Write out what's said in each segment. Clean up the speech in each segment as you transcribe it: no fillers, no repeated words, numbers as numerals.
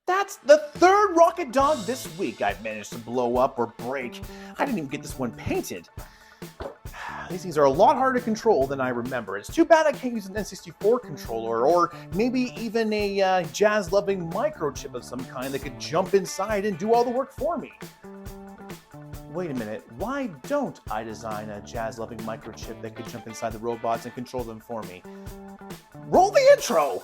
That's the third rocket dog this week I've managed to blow up or break. I didn't even get this one painted. These things are a lot harder to control than I remember. It's too bad I can't use an N64 controller or maybe even a jazz-loving microchip of some kind that could jump inside and do all the work for me. Wait a minute, why don't I design a jazz-loving microchip that could jump inside the robots and control them for me? Roll the intro!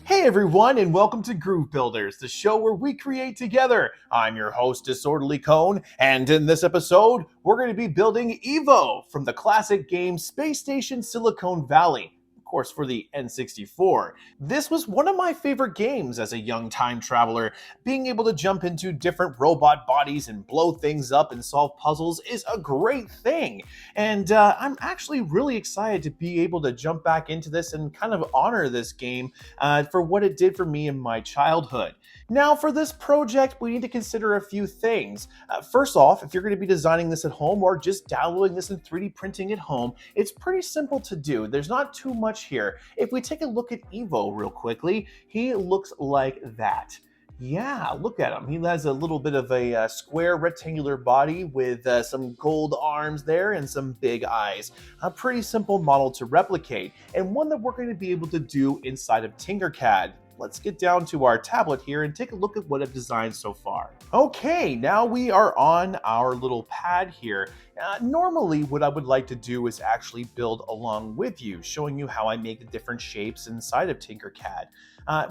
Hey everyone, and welcome to Groove Builders, the show where we create together. I'm your host, Disorderly Cone, and in this episode, we're going to be building Evo from the classic game Space Station Silicon Valley. Of course, for the N64. This was one of my favorite games as a young time traveler. Being able to jump into different robot bodies and blow things up and solve puzzles is a great thing. And I'm actually really excited to be able to jump back into this and kind of honor this game for what it did for me in my childhood. Now, for this project, we need to consider a few things. First off, if you're going to be designing this at home or just downloading this and 3D printing at home, it's pretty simple to do. There's not too much here. If we take a look at Evo real quickly, he looks like that. Yeah, look at him. He has a little bit of a square rectangular body with some gold arms there and some big eyes. A pretty simple model to replicate, and one that we're going to be able to do inside of Tinkercad. Let's get down to our tablet here and take a look at what I've designed so far. Okay, now we are on our little pad here. Normally, what I would like to do is actually build along with you, showing you how I make the different shapes inside of Tinkercad.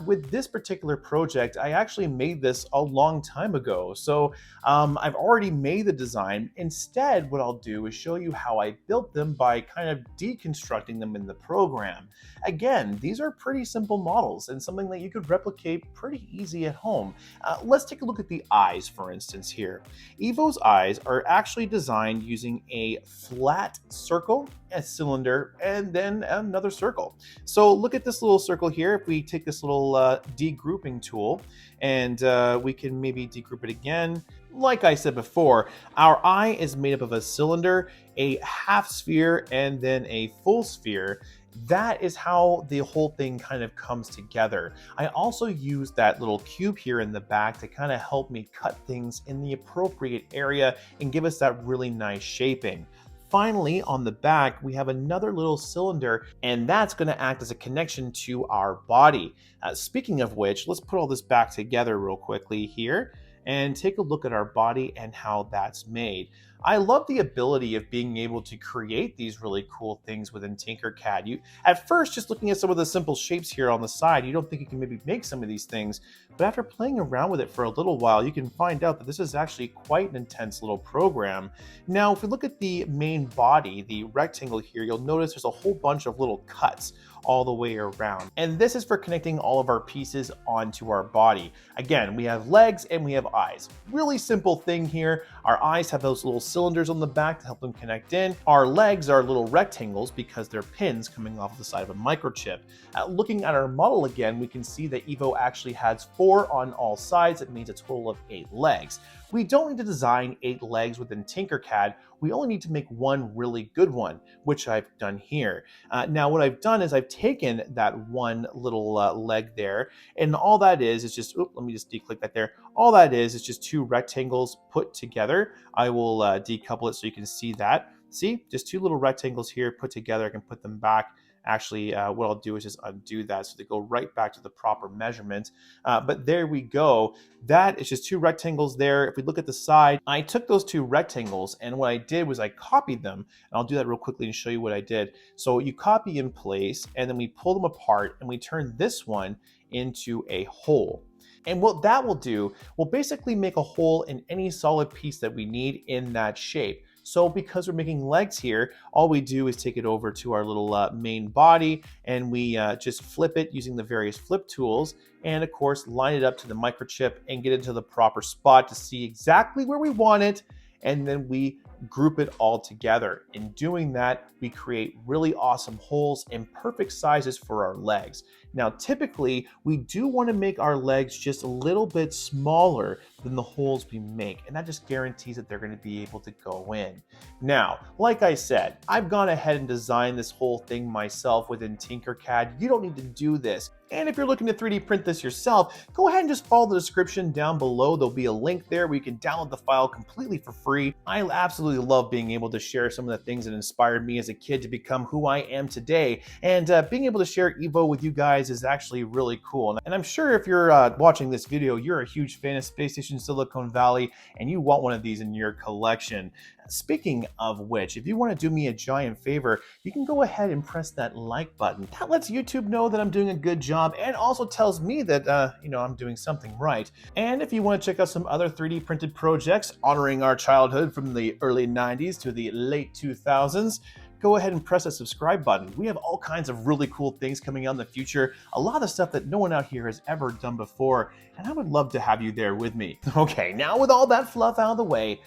With this particular project, I actually made this a long time ago, so I've already made the design. Instead, what I'll do is show you how I built them by kind of deconstructing them in the program. Again, these are pretty simple models and something that you could replicate pretty easy at home. Let's take a look at the eyes, for instance, here. Evo's eyes are actually designed using a flat circle, a cylinder, and then another circle. So look at this little circle here. If we take this little degrouping tool and we can maybe degroup it again. Like I said before, our eye is made up of a cylinder, a half sphere, and then a full sphere. That is how the whole thing kind of comes together. I also use that little cube here in the back to kind of help me cut things in the appropriate area and give us that really nice shaping. Finally, on the back, we have another little cylinder, and that's going to act as a connection to our body. Speaking of which, let's put all this back together real quickly here and take a look at our body and how that's made. I love the ability of being able to create these really cool things within Tinkercad. At first, just looking at some of the simple shapes here on the side, you don't think you can maybe make some of these things, but after playing around with it for a little while, you can find out that this is actually quite an intense little program. Now, if we look at the main body, the rectangle here, you'll notice there's a whole bunch of little cuts all the way around. And this is for connecting all of our pieces onto our body. Again, we have legs and we have eyes. Really simple thing here. Our eyes have those little cylinders on the back to help them connect in. Our legs are little rectangles because they're pins coming off the side of a microchip. Looking at our model again, we can see that Evo actually has 4 on all sides. It means a total of 8 legs. We don't need to design 8 legs within Tinkercad. We only need to make one really good one, which I've done here. Now, what I've done is I've taken that one little leg there, and all that is just, let me just declick that there. All that is just 2 rectangles put together. I will decouple it so you can see that. See, just 2 little rectangles here put together. I can put them back. Actually, what I'll do is just undo that so they go right back to the proper measurement. But there we go. That is just 2 rectangles there. If we look at the side, I took those 2 rectangles and what I did was I copied them. And I'll do that real quickly and show you what I did. So you copy in place and then we pull them apart and we turn this one into a hole. And what that will do will basically make a hole in any solid piece that we need in that shape. So because we're making legs here, all we do is take it over to our little main body and we just flip it using the various flip tools and of course line it up to the microchip and get into the proper spot to see exactly where we want it. And then we group it all together. In doing that, we create really awesome holes and perfect sizes for our legs. Now, typically, we do want to make our legs just a little bit smaller than the holes we make, and that just guarantees that they're going to be able to go in. Now, like I said, I've gone ahead and designed this whole thing myself within Tinkercad. You don't need to do this. And if you're looking to 3D print this yourself, go ahead and just follow the description down below. There'll be a link there where you can download the file completely for free. I absolutely love being able to share some of the things that inspired me as a kid to become who I am today. And being able to share Evo with you guys is actually really cool. And I'm sure if you're watching this video, you're a huge fan of Space Station Silicon Valley and you want one of these in your collection. Speaking of which, if you want to do me a giant favor, you can go ahead and press that like button. That lets YouTube know that I'm doing a good job and also tells me that, I'm doing something right. And if you want to check out some other 3D printed projects honoring our childhood from the early 90s to the late 2000s, go ahead and press that subscribe button. We have all kinds of really cool things coming out in the future, a lot of stuff that no one out here has ever done before, and I would love to have you there with me. Okay, now with all that fluff out of the way,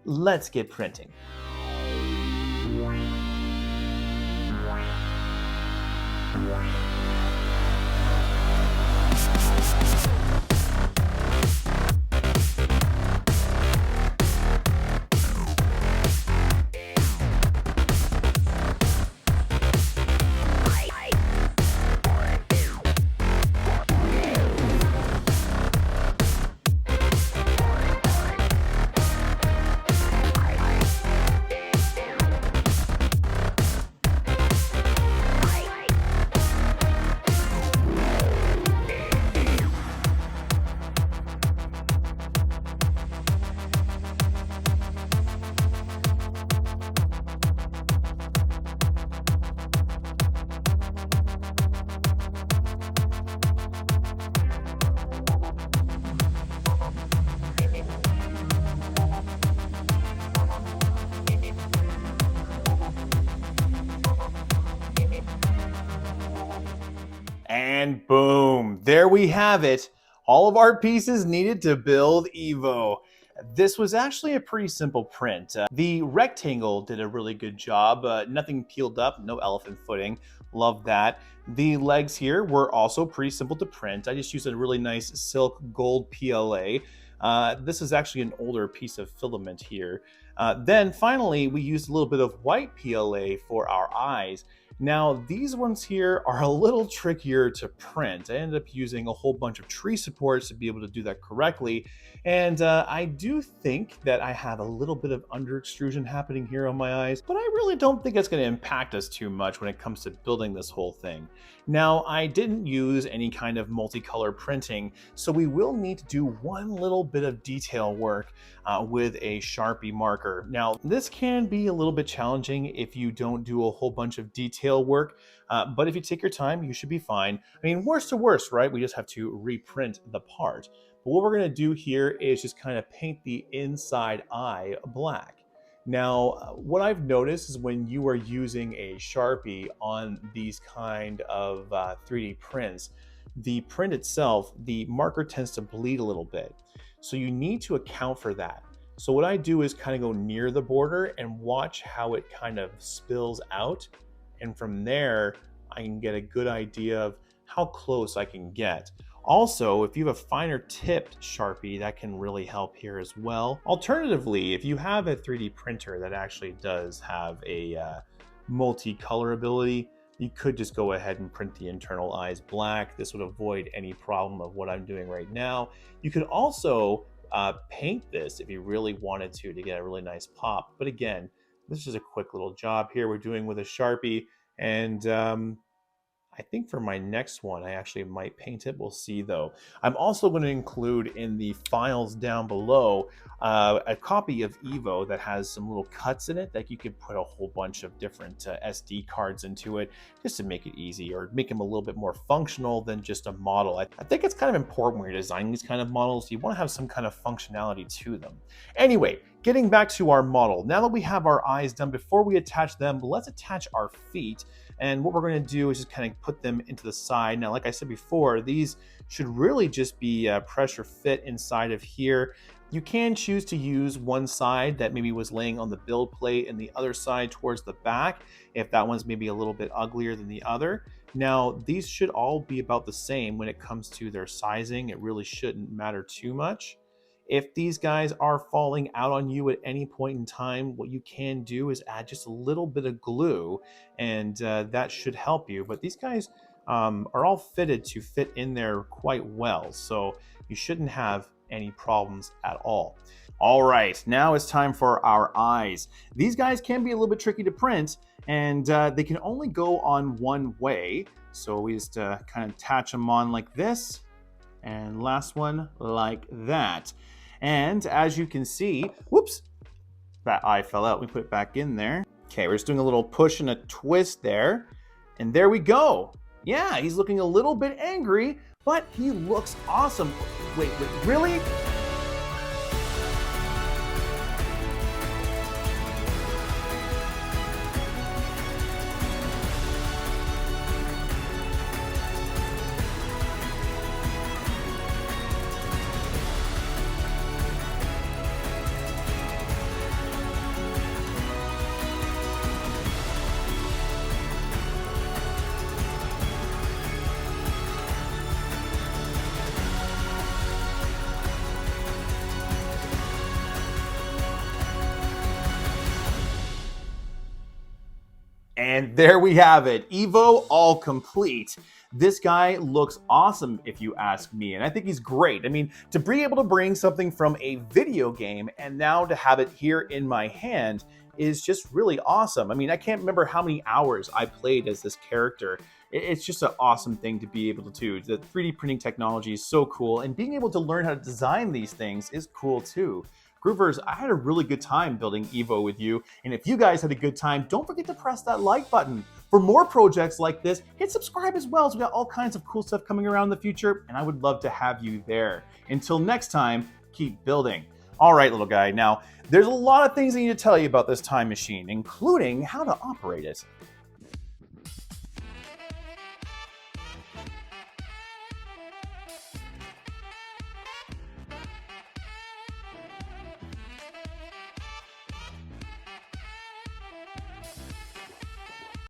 let's get printing. And boom, there we have it. All of our pieces needed to build Evo. This was actually a pretty simple print. The rectangle did a really good job. Nothing peeled up, no elephant footing. Love that. The legs here were also pretty simple to print. I just used a really nice silk gold PLA. This is actually an older piece of filament here. Then finally, we used a little bit of white PLA for our eyes. Now, these ones here are a little trickier to print. I ended up using a whole bunch of tree supports to be able to do that correctly. And I do think that I have a little bit of under extrusion happening here on my eyes, but I really don't think it's going to impact us too much when it comes to building this whole thing. Now, I didn't use any kind of multicolor printing, so we will need to do one little bit of detail work with a Sharpie marker. Now, this can be a little bit challenging if you don't do a whole bunch of detail work, but if you take your time, you should be fine. I mean, worst to worst, right? We just have to reprint the part. But what we're going to do here is just kind of paint the inside eye black. Now, what I've noticed is when you are using a Sharpie on these kind of 3D prints, the print itself, the marker tends to bleed a little bit. So you need to account for that. So what I do is kind of go near the border and watch how it kind of spills out. And from there, I can get a good idea of how close I can get. Also, if you have a finer tipped Sharpie, that can really help here as well. Alternatively, if you have a 3D printer that actually does have a multicolor ability, you could just go ahead and print the internal eyes black. This would avoid any problem of what I'm doing right now. You could also paint this if you really wanted to get a really nice pop. But again, this is a quick little job here we're doing with a Sharpie. And I think for my next one, I actually might paint it. We'll see though. I'm also going to include in the files down below a copy of Evo that has some little cuts in it that you could put a whole bunch of different SD cards into it just to make it easy or make them a little bit more functional than just a model. I think it's kind of important when you're designing these kind of models. You want to have some kind of functionality to them. Anyway, getting back to our model. Now that we have our eyes done, before we attach them, let's attach our feet. And what we're going to do is just kind of put them into the side. Now, like I said before, these should really just be pressure fit inside of here. You can choose to use one side that maybe was laying on the build plate and the other side towards the back, if that one's maybe a little bit uglier than the other. Now, these should all be about the same when it comes to their sizing. It really shouldn't matter too much. If these guys are falling out on you at any point in time, what you can do is add just a little bit of glue, and that should help you. But these guys are all fitted to fit in there quite well, so you shouldn't have any problems at all. All right, now it's time for our eyes. These guys can be a little bit tricky to print, and they can only go on one way. So we just kind of attach them on like this, and last one like that. And as you can see, whoops, that eye fell out. We put it back in there. Okay, we're just doing a little push and a twist there. And there we go. Yeah, he's looking a little bit angry, but he looks awesome. Wait, really? And there we have it, Evo all complete. This guy looks awesome if you ask me, and I think he's great. I mean, to be able to bring something from a video game and now to have it here in my hand is just really awesome. I mean, I can't remember how many hours I played as this character. It's just an awesome thing to be able to do. The 3D printing technology is so cool, and being able to learn how to design these things is cool too. Groovers, I had a really good time building Evo with you, and if you guys had a good time, don't forget to press that like button. For more projects like this, hit subscribe as well, as we got all kinds of cool stuff coming around in the future, and I would love to have you there. Until next time, keep building. All right, little guy, now, there's a lot of things I need to tell you about this time machine, including how to operate it.